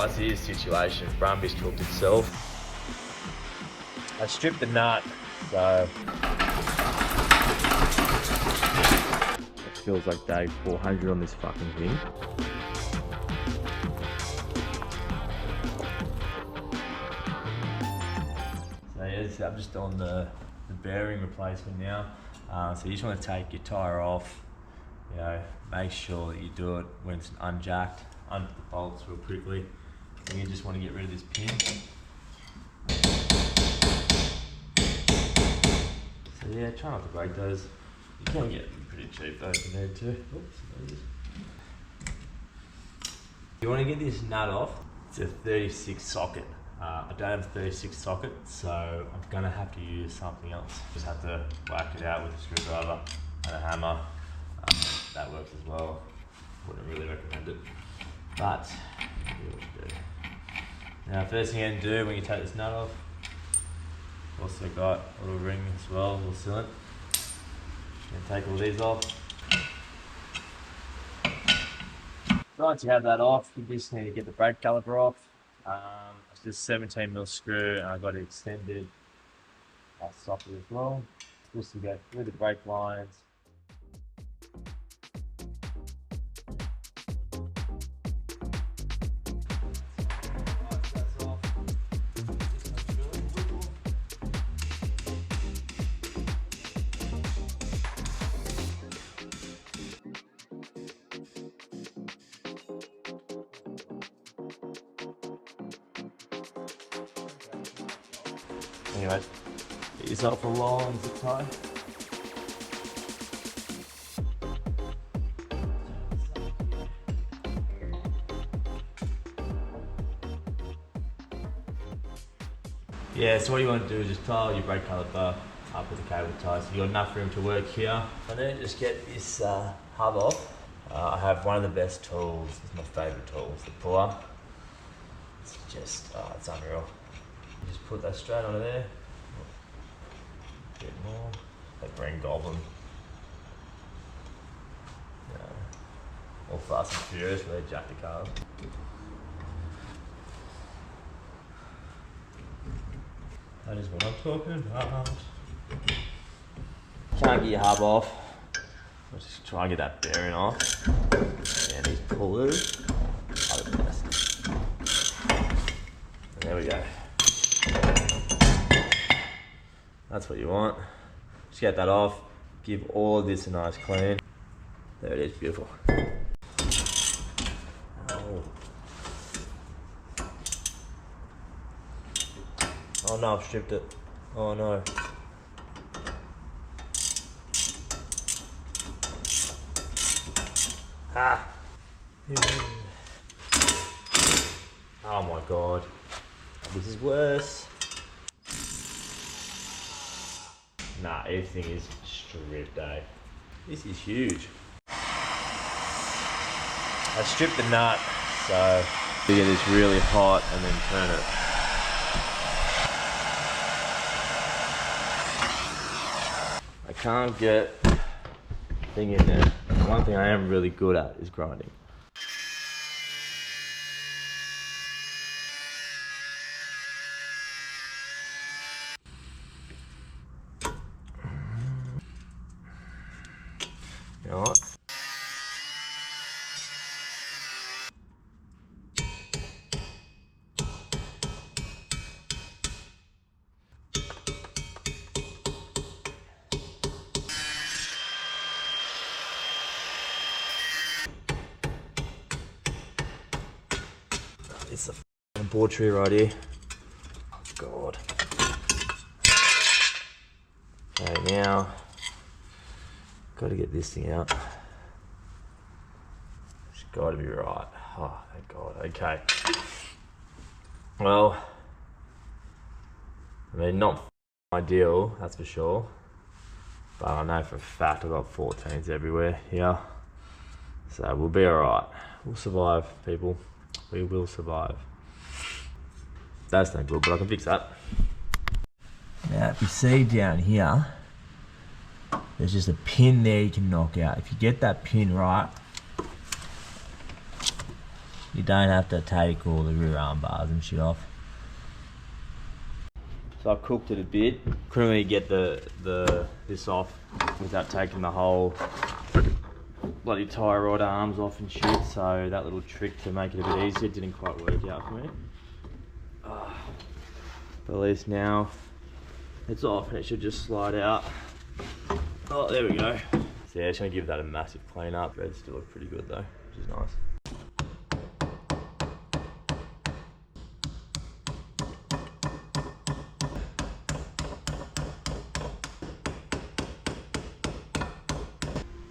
That's his situation. Brumby's cooked itself. I stripped the nut, so it feels like day 400 on this fucking thing. So yeah, I'm just on the bearing replacement now. So you just want to take your tyre off. You know, make sure that you do it when it's unjacked. Undo the bolts real quickly. And you just want to get rid of this pin. So yeah, try not to break those. You can get them pretty cheap though if you need to. Oops, you want to get this nut off. It's a 36 socket. I don't have a 36 socket, so I'm going to have to use something else. Just have to whack it out with a screwdriver and a hammer. That works as well. Wouldn't really recommend it. But, you do. Now, first thing you're going to do when you take this nut off, also got a little ring as well, a little cylinder. Going to take all these off. Once you have that off, you just need to get the brake caliper off. It's just 17mm screw, and I've got it extended socket as well, just to go through the brake lines. Anyway, get yourself a long zip tie. Yeah, so what you want to do is just tie your brake caliper up with the cable tie, so you've got enough room to work here. And then just get this hub off. I have one of the best tools, it's my favourite tool, it's the puller. It's just, it's unreal. Just put that straight onto there. A bit more. Like Green Goblin. All Fast and Furious where they jack the car. That is what I'm talking about. Can't get your hub off. Let's just try and get that bearing off. And these pullers are the best. And there we go. That's what you want. Just get that off. Give all of this a nice clean. There it is, beautiful. Oh no, I've stripped it. Oh no. Ah. Oh my god. This is worse. Nah, everything is stripped, eh? This is huge. I stripped the nut, so you get this really hot and then turn it. I can't get thing in there. One thing I am really good at is grinding. You know what? It's a board tree right here. Oh god. Okay, now gotta get this thing out. It's gotta be right. Oh thank god. Okay. Well, I mean not ideal, that's for sure. But I know for a fact I've got 14s everywhere here. So we'll be alright. We'll survive, people. We will survive. That's not good, but I can fix that. Now, if you see down here, there's just a pin there you can knock out. If you get that pin right, You don't have to take all the rear arm bars and shit off. So I cooked it a bit. Couldn't really get this off without taking the whole bloody tie rod arms off and shit. So that little trick to make it a bit easier didn't quite work out for me. But at least now it's off and it should just slide out. Oh, there we go. So yeah, just gonna give that a massive clean up. It still look pretty good though, which is nice.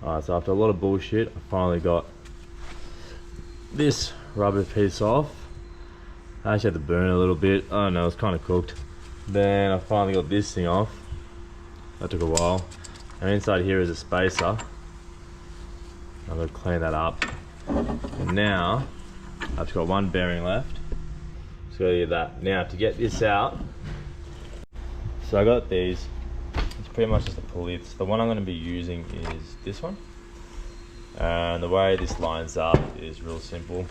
Alright, so after a lot of bullshit, I finally got this rubber piece off. I actually had to burn it a little bit. I don't know, it's kind of cooked. Then I finally got this thing off. That took a while. And inside here is a spacer. I'm going to clean that up. And now, I've just got one bearing left. Just got to get that. Now, to get this out, so I got these. It's pretty much just a pulley. The one I'm going to be using is this one. And the way this lines up is real simple.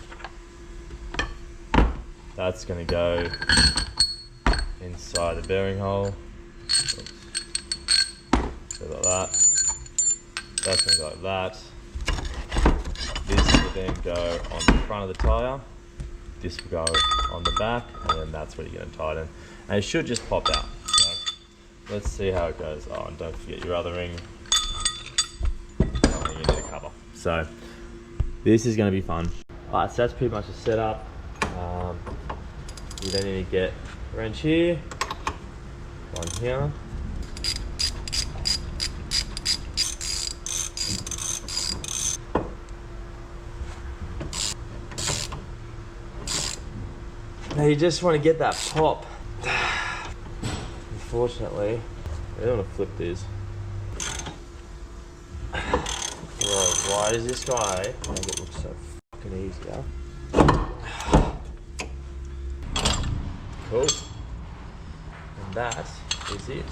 That's going to go inside the bearing hole. Oops. So like that. That's going to go like that. This will then go on the front of the tyre. This will go on the back, and then that's where you're going to tighten. And it should just pop out. So let's see how it goes. Oh, and don't forget your other ring. Oh, you need a cover. So this is going to be fun. Alright, so that's pretty much the setup. You then need to get a wrench here, one here. Now you just want to get that pop. Unfortunately, I don't want to flip these. Bro, why does this guy make it look so fucking easy, huh? Cool. And that is it.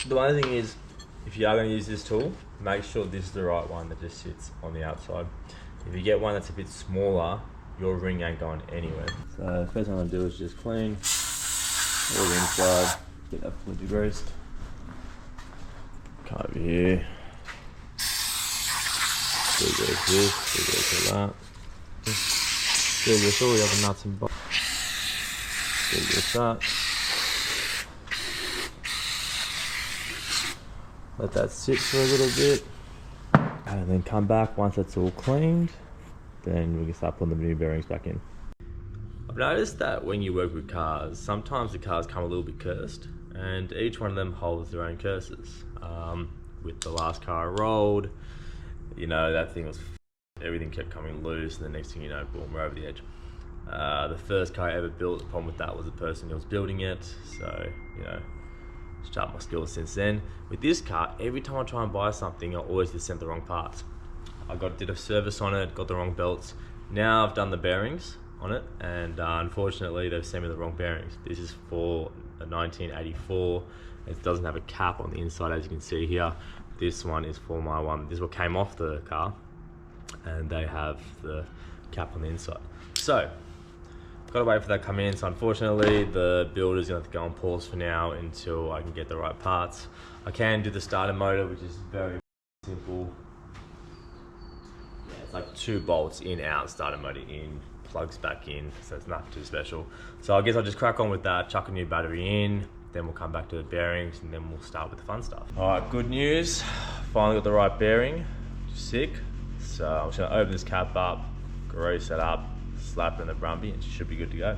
The one thing is, if you are going to use this tool, make sure this is the right one that just sits on the outside. If you get one that's a bit smaller, your ring ain't going anywhere. So the first thing I'm going to do is just clean all the inside, get that fully degreased. Come over here. Degrease this, degrease that. Degrease all the other nuts and bolts. Degrease that. Let that sit for a little bit. And then come back once that's all cleaned. Then we can start putting the new bearings back in. I've noticed that when you work with cars, sometimes the cars come a little bit cursed, and each one of them holds their own curses. With the last car I rolled, you know, that thing was everything kept coming loose, and the next thing you know, boom, we're over the edge. The first car I ever built, the problem with that was the person who was building it, so, you know, sharpened my skills since then. With this car, every time I try and buy something, I always just sent the wrong parts. I did a service on it, got the wrong belts. Now I've done the bearings on it, and unfortunately they've sent me the wrong bearings. This is for a 1984. It doesn't have a cap on the inside, as you can see here. This one is for my one. This is what came off the car, and they have the cap on the inside. So, gotta wait for that to come in. So unfortunately, the builder's gonna have to go on pause for now until I can get the right parts. I can do the starter motor, which is very simple. Yeah, it's like 2 bolts in, out, starter motor in, plugs back in, so it's nothing too special. So I guess I'll just crack on with that, chuck a new battery in, then we'll come back to the bearings, and then we'll start with the fun stuff. All right, good news. Finally got the right bearing, sick. So I'm just gonna open this cap up, grease it up, slap it in the Brumby, and it should be good to go.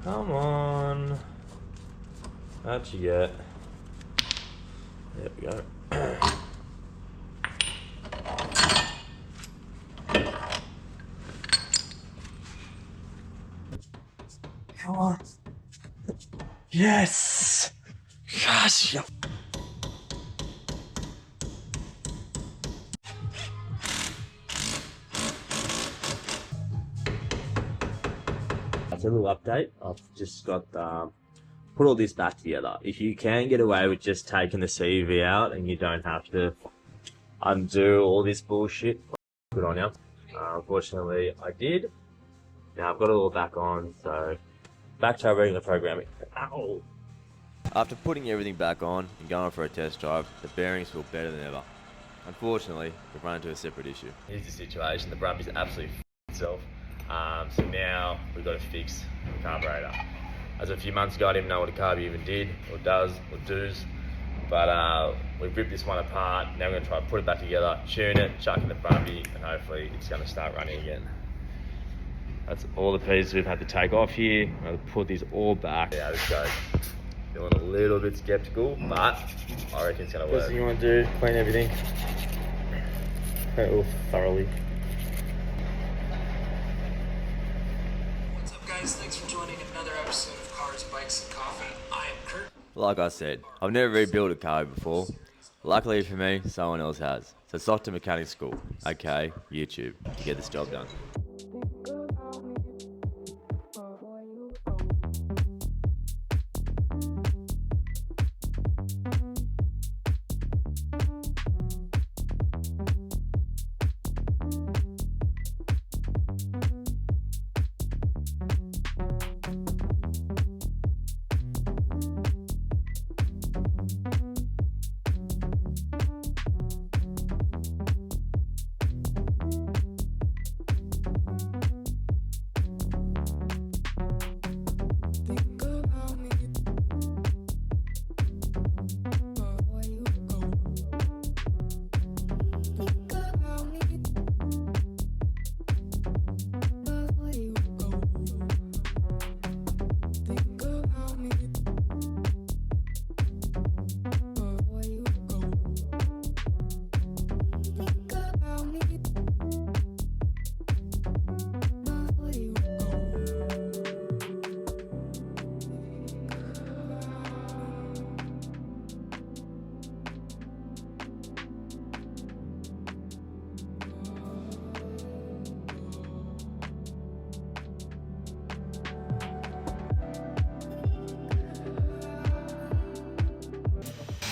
Come on. What you get? we go. Come on. Yes! Yes! That's a little update. I've just got put all this back together. If you can get away with just taking the CV out and you don't have to undo all this bullshit, good on you. Unfortunately, I did. Now I've got it all back on, so back to our regular programming. Ow! After putting everything back on and going for a test drive, the bearings feel better than ever. Unfortunately, we've run into a separate issue. Here's the situation. The Brumby's absolutely itself. So now we've got to fix the carburetor. As a few months ago, I didn't know what a carb even did, or does, or does. But we've ripped this one apart. Now we're going to try to put it back together, tune it, chuck in the Brumby, and hopefully it's going to start running again. That's all the pieces we've had to take off here. I'm going to put these all back. Yeah, this guy's feeling a little bit skeptical, but I reckon it's going to work. First thing you want to do, clean everything. Clean it all thoroughly. What's up, guys? Thanks for joining another episode of Cars, Bikes, and Coffee. I am Kurt. Like I said, I've never rebuilt a car before. Luckily for me, someone else has. So it's off to mechanic school, aka YouTube, to get this job done.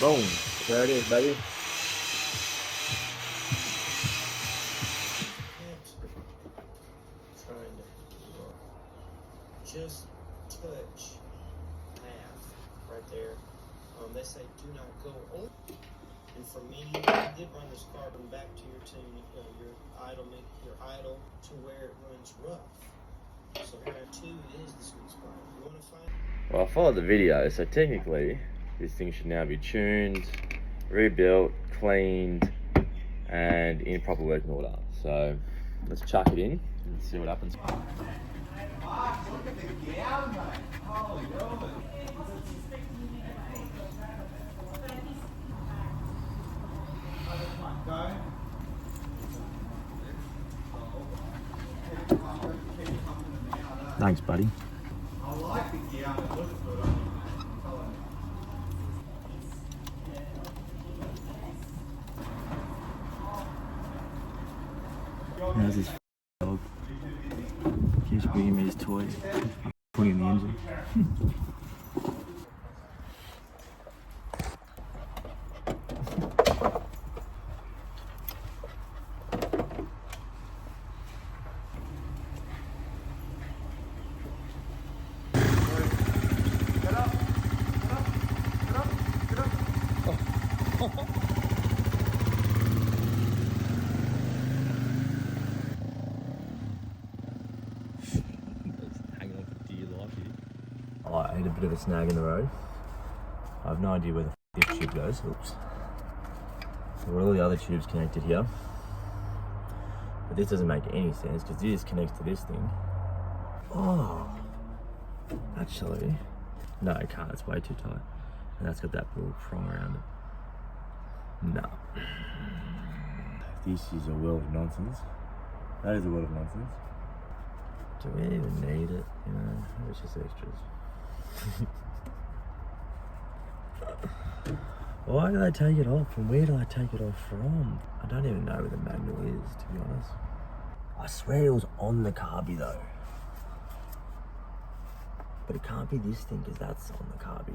Boom, there it is, baby. Trying to just touch half right there. They say do not go over. And for me, I did run this carbon back to your tune, your idle to where it runs rough. So here 2 is the sweet spot. You want to find? Well, I followed the video, so technically this thing should now be tuned, rebuilt, cleaned, and in proper working order. So let's chuck it in and see what happens. Look at the gown, mate. Holy Roman. Thanks, buddy. I like the gown. It looks good on you. How's this dog? Keeps bringing me his toy. I'm putting in the engine. I ate a bit of a snag in the road. I have no idea where the this tube goes. Oops. So all the other tubes connected here. But this doesn't make any sense because this connects to this thing. Oh, actually, no, it can't. It's way too tight. And that's got that little prong around it. No. This is a world of nonsense. That is a world of nonsense. Do we even need it? You know, it's just extras. Why do they take it off and where do they take it off from? I don't even know where the manual is, to be honest. I swear it was on the carby though. But it can't be this thing because that's on the carby.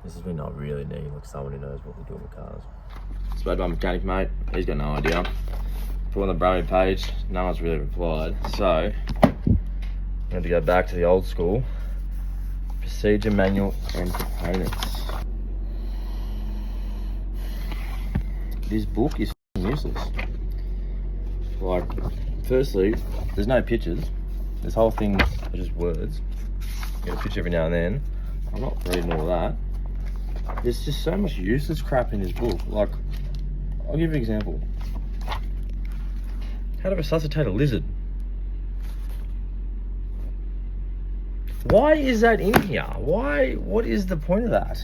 This is me not really needing like someone who knows what they're doing with cars. Spoke to my mechanic mate, he's got no idea. Put on the Brumby page, no one's really replied. So, I'm going to go back to the old school. Procedure manual and components. This book is useless. Like, firstly, there's no pictures. This whole thing are just words. You get a picture every now and then. I'm not reading all that. There's just so much useless crap in this book. Like, I'll give you an example. How to resuscitate a lizard. Why is that in here? Why? What is the point of that?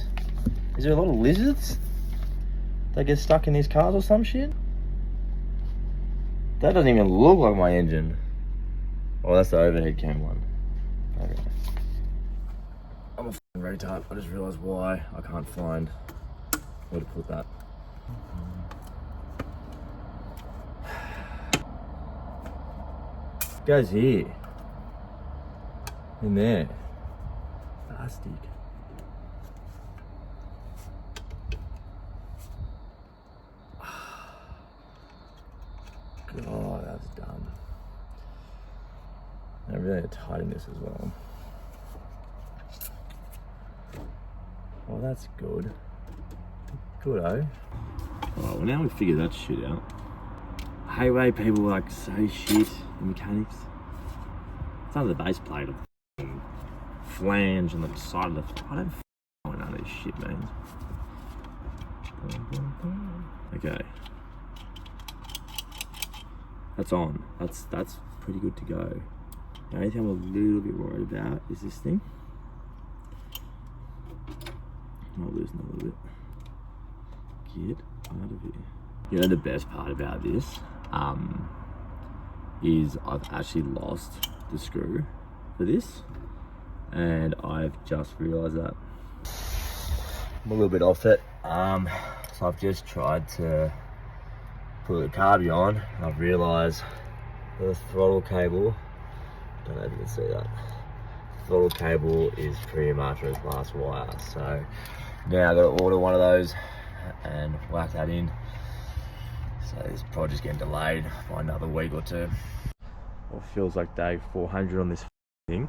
Is there a lot of lizards that get stuck in these cars or some shit? That doesn't even look like my engine. Oh, that's the overhead cam one. Okay. I'm a f***ing retard. I just realised why I can't find where to put that. It goes here. In there. Plastic. God, that's dumb. I really need to tighten this as well. Oh, that's good. Good, eh? Alright, well now we figured that shit out. Hey, way people like say shit in mechanics. It's under the base plate of the flange on the side of the. I don't know what this shit means. Okay. That's on. That's pretty good to go. The only thing I'm a little bit worried about is this thing. Might loosen a little bit. Get out of here. You know the best part about this is I've actually lost the screw for this, and I've just realised that. I'm a little bit off it. So I've just tried to put the carby on, and I've realised the throttle cable, don't know if you can see that, throttle cable is pretty much a glass wire. So now I've got to order one of those and whack that in. So this project's getting delayed by another week or two. Well, it feels like day 400 on this thing.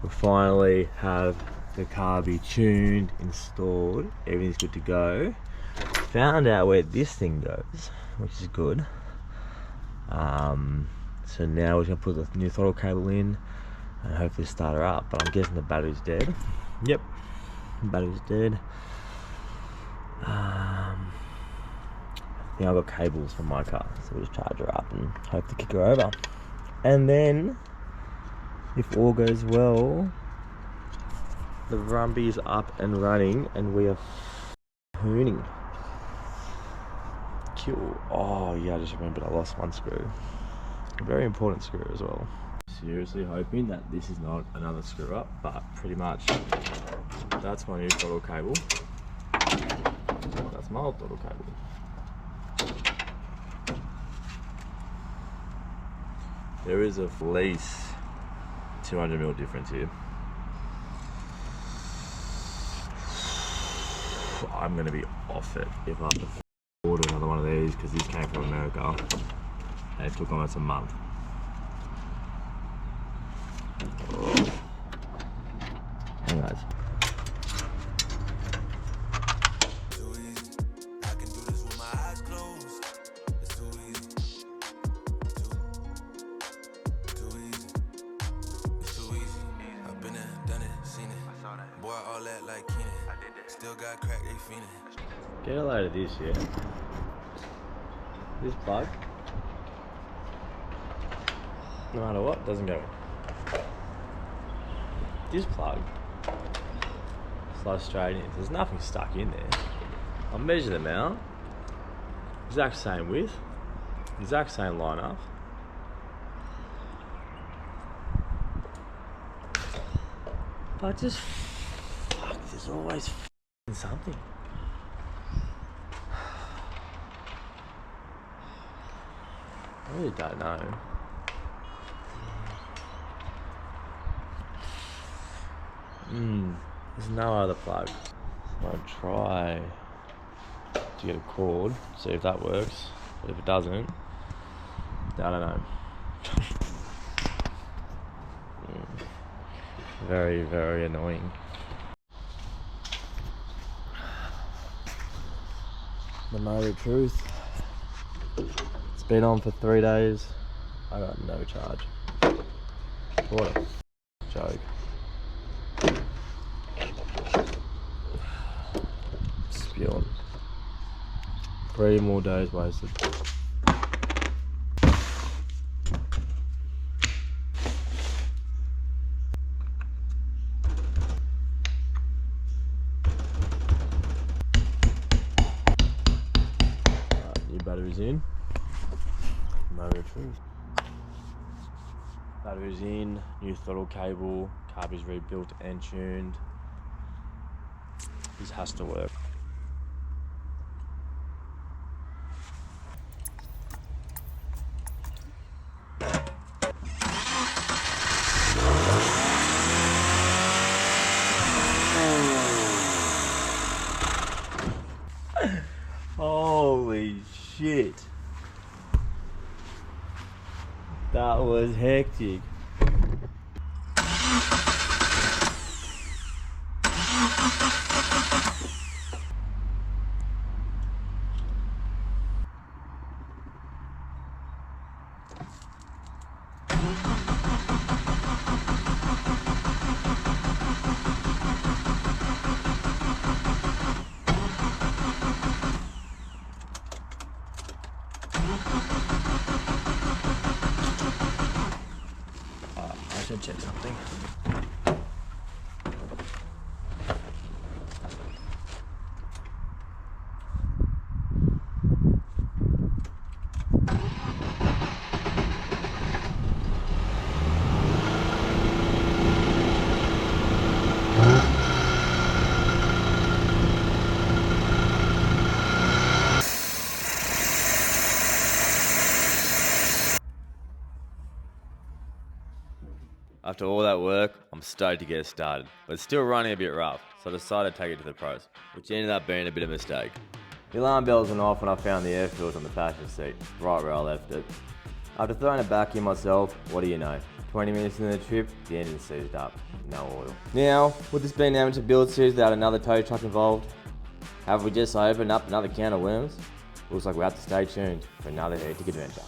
We finally have the carby tuned, installed, everything's good to go. Found out where this thing goes, which is good. So now we're gonna put the new throttle cable in and hopefully start her up. But I'm guessing the battery's dead. Yep, the battery's dead. I think I've got cables from my car, so we'll just charge her up and hope to kick her over. And then, if all goes well, the Brumby is up and running and we are hooning. Cool. Oh yeah, I just remembered I lost one screw. A very important screw as well. Seriously hoping that this is not another screw up, but pretty much that's my new throttle cable. That's my old throttle cable. There is at least 200mm difference here. I'm gonna be off it if I have to order another one of these, because this came from America and it took almost a month. Anyways. Get a load of this, yeah. This plug, no matter what, doesn't go in. This plug slides straight in. There's nothing stuck in there. I'll measure them out. Exact same width, exact same lineup. But just fuck, there's always something. I really don't know. There's no other plug. I'll try to get a cord, see if that works. But if it doesn't, I don't know. Very, very annoying. The moment of truth. It's been on for 3 days. I got no charge. What a joke. Spewing. 3 more days wasted. New batteries in. Moment of truth. Batteries in, new throttle cable, carb is rebuilt and tuned. This has to work. Holy shit. That was hectic. I should check something. After all that work, I'm stoked to get it started, but it's still running a bit rough, so I decided to take it to the pros, which ended up being a bit of a mistake. The alarm bells went off when I found the air filters on the passenger seat, right where I left it. After throwing it back in myself, what do you know? 20 minutes into the trip, the engine seized up, no oil. Now, with this being an amateur build series without another tow truck involved, have we just opened up another can of worms? Looks like we'll have to stay tuned for another hectic adventure.